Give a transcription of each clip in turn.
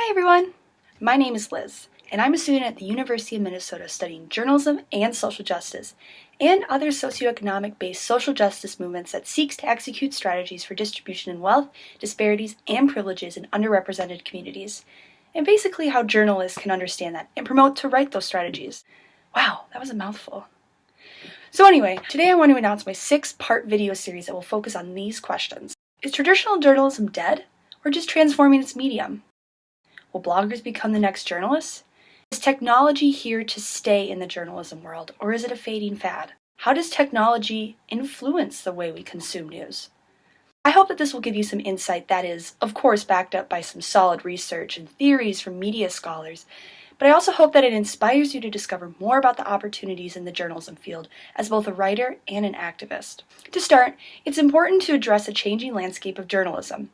Hi everyone! My name is Liz, and I'm a student at the University of Minnesota studying journalism and social justice, and other socioeconomic-based social justice movements that seeks to execute strategies for distribution in wealth, disparities, and privileges in underrepresented communities, and basically how journalists can understand that and promote to write those strategies. Wow, that was a mouthful. So anyway, today I want to announce my 6-part video series that will focus on these questions. Is traditional journalism dead, or just transforming its medium? Will bloggers become the next journalists? Is technology here to stay in the journalism world, or is it a fading fad? How does technology influence the way we consume news? I hope that this will give you some insight that is, of course, backed up by some solid research and theories from media scholars, but I also hope that it inspires you to discover more about the opportunities in the journalism field as both a writer and an activist. To start, it's important to address a changing landscape of journalism.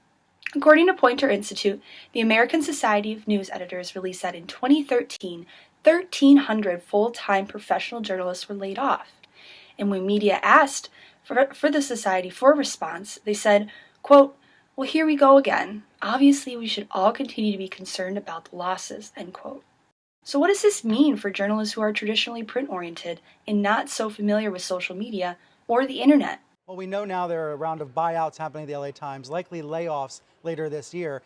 According to Poynter Institute, the American Society of News Editors released that in 2013, 1,300 full-time professional journalists were laid off. And when media asked for the society for a response, they said, quote, "Well, here we go again. Obviously, we should all continue to be concerned about the losses," end quote. So what does this mean for journalists who are traditionally print-oriented and not so familiar with social media or the internet? Well, we know now there are a round of buyouts happening at the LA Times, likely layoffs later this year.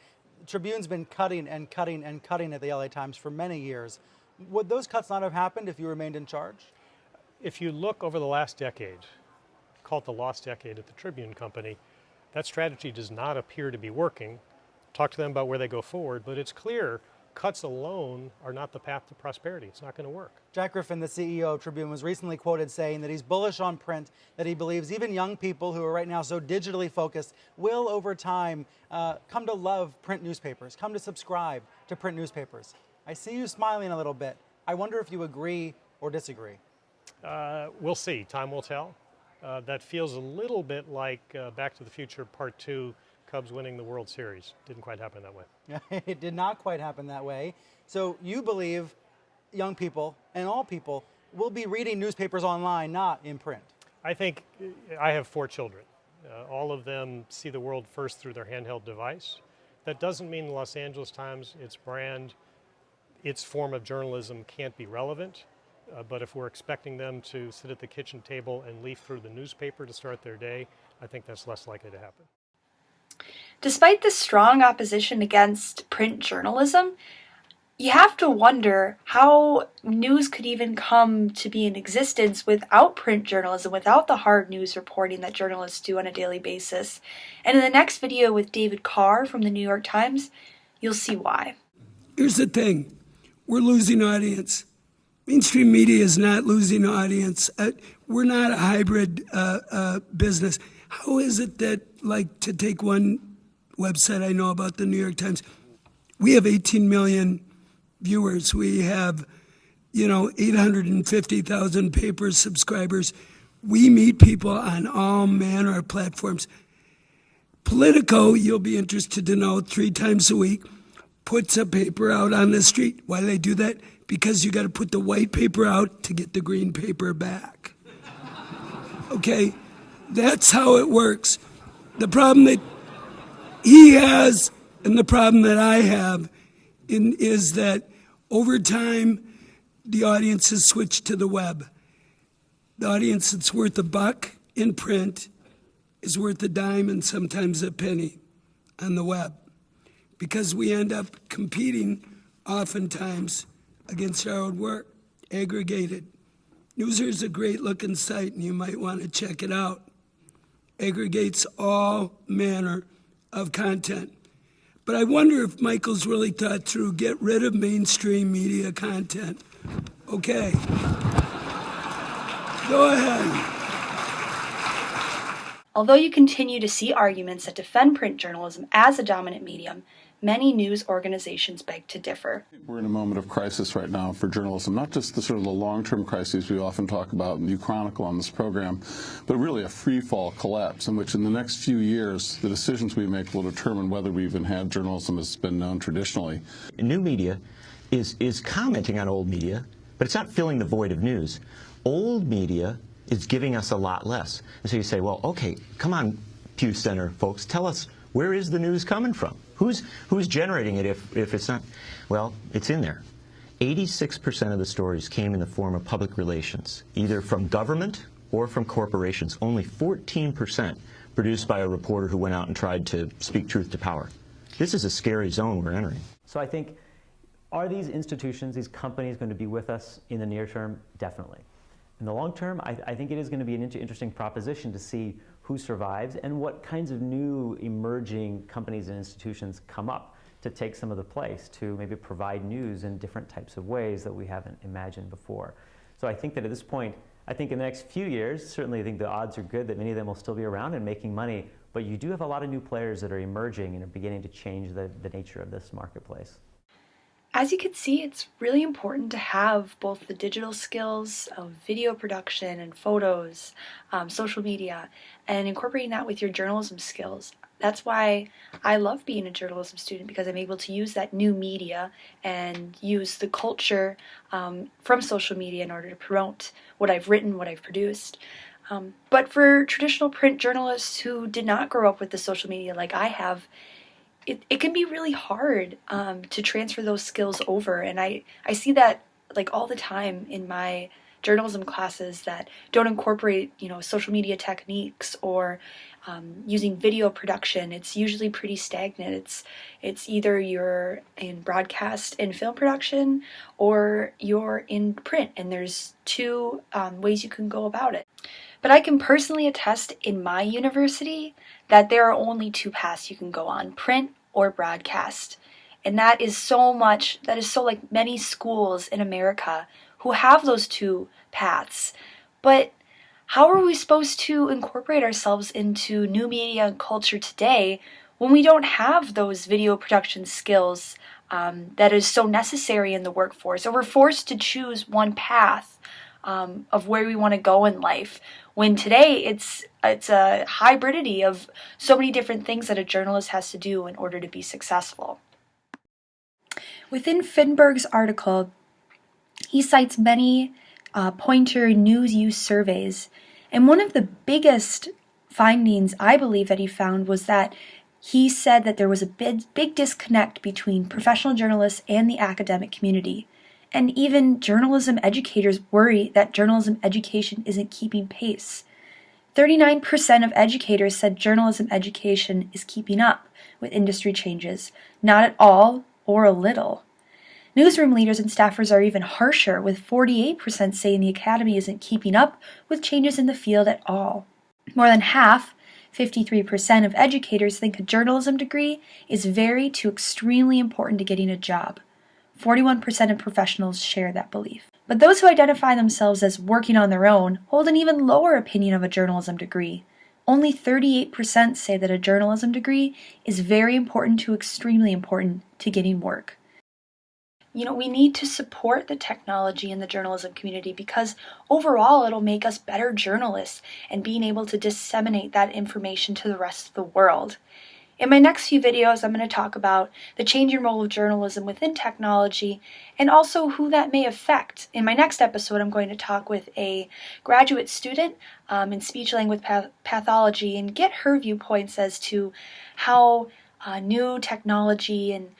Tribune's been cutting and cutting and cutting at the LA Times for many years. Would those cuts not have happened if you remained in charge? If you look over the last decade, called the lost decade at the Tribune Company, that strategy does not appear to be working. Talk to them about where they go forward, but it's clear cuts alone are not the path to prosperity. It's not going to work. Jack Griffin, the CEO of Tribune, was recently quoted saying that he's bullish on print, that he believes even young people who are right now so digitally focused will over time come to love print newspapers, come to subscribe to print newspapers. I see you smiling a little bit. I wonder if you agree or disagree. We'll see. Time will tell. That feels a little bit like Back to the Future Part 2, Cubs winning the World Series. Didn't quite happen that way. It did not quite happen that way. So you believe young people and all people will be reading newspapers online, not in print. I think I have 4 children. All of them see the world first through their handheld device. That doesn't mean the Los Angeles Times, its brand, its form of journalism can't be relevant. But if we're expecting them to sit at the kitchen table and leaf through the newspaper to start their day, I think that's less likely to happen. Despite the strong opposition against print journalism, you have to wonder how news could even come to be in existence without print journalism, without the hard news reporting that journalists do on a daily basis. And in the next video with David Carr from the New York Times, you'll see why. Here's the thing. We're losing audience. Mainstream media is not losing audience. We're not a hybrid business. How is it that, like, to take one website I know about, the New York Times, we have 18 million viewers. We have, 850,000 paper subscribers. We meet people on all manner of platforms. Politico, you'll be interested to know, 3 times a week, puts a paper out on the street. Why do they do that? Because you got to put the white paper out to get the green paper back. Okay? That's how it works. The problem that he has and the problem that I have is that over time, the audience has switched to the web. The audience that's worth $1 in print is worth a dime and sometimes a penny on the web, because we end up competing oftentimes against our own work, aggregated. Newser is a great looking site and you might want to check it out. Aggregates all manner of content. But I wonder if Michael's really thought through, get rid of mainstream media content. Okay. Go ahead. Although you continue to see arguments that defend print journalism as a dominant medium, many news organizations beg to differ. We're in a moment of crisis right now for journalism, not just the sort of the long-term crises we often talk about and you chronicle on this program, but really a free-fall collapse in which in the next few years the decisions we make will determine whether we even have journalism as it's been known traditionally. New media is commenting on old media, but it's not filling the void of news. Old media is giving us a lot less. And so you say, well, okay, come on, Pew Center folks, tell us Where is the news coming from? Who's generating it if it's not? Well, it's in there. 86% of the stories came in the form of public relations, either from government or from corporations. Only 14% produced by a reporter who went out and tried to speak truth to power. This is a scary zone we're entering. So I think, are these institutions, these companies going to be with us in the near term? Definitely. In the long term, I think it is going to be an interesting proposition to see who survives and what kinds of new emerging companies and institutions come up to take some of the place, to maybe provide news in different types of ways that we haven't imagined before. So I think that at this point, I think in the next few years, certainly I think the odds are good that many of them will still be around and making money, but you do have a lot of new players that are emerging and are beginning to change the nature of this marketplace. As you can see, it's really important to have both the digital skills of video production and photos, social media, and incorporating that with your journalism skills. That's why I love being a journalism student, because I'm able to use that new media and use the culture from social media in order to promote what I've written, what I've produced. But for traditional print journalists who did not grow up with the social media like I have, it can be really hard to transfer those skills over, and I see that like all the time in my journalism classes that don't incorporate social media techniques or using video production. It's usually pretty stagnant. It's either you're in broadcast and film production or you're in print, and there's two ways you can go about it. But I can personally attest in my university that there are only two paths you can go on: print or broadcast. And that is so like many schools in America who have those two paths. But how are we supposed to incorporate ourselves into new media and culture today when we don't have those video production skills that is so necessary in the workforce? Or we're forced to choose one path of where we want to go in life, when today it's a hybridity of so many different things that a journalist has to do in order to be successful. Within Finberg's article, he cites many Poynter news use surveys, and one of the biggest findings I believe that he found was that he said that there was a big disconnect between professional journalists and the academic community. And even journalism educators worry that journalism education isn't keeping pace. 39% of educators said journalism education is keeping up with industry changes, not at all or a little. Newsroom leaders and staffers are even harsher, with 48% saying the academy isn't keeping up with changes in the field at all. More than half, 53% of educators think a journalism degree is very to extremely important to getting a job. 41% of professionals share that belief. But those who identify themselves as working on their own hold an even lower opinion of a journalism degree. Only 38% say that a journalism degree is very important to extremely important to getting work. We need to support the technology in the journalism community, because overall it'll make us better journalists and being able to disseminate that information to the rest of the world. In my next few videos, I'm going to talk about the changing role of journalism within technology and also who that may affect. In my next episode, I'm going to talk with a graduate student in speech-language pathology and get her viewpoints as to how new technology and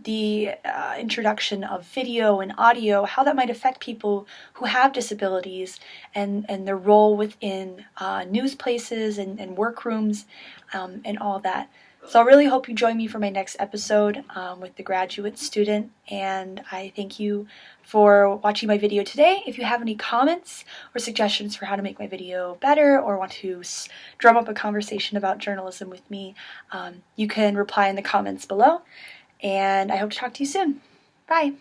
the introduction of video and audio, how that might affect people who have disabilities and their role within news places and workrooms and all that. So I really hope you join me for my next episode with the graduate student, and I thank you for watching my video today. If you have any comments or suggestions for how to make my video better, or want to drum up a conversation about journalism with me, you can reply in the comments below, and I hope to talk to you soon. Bye!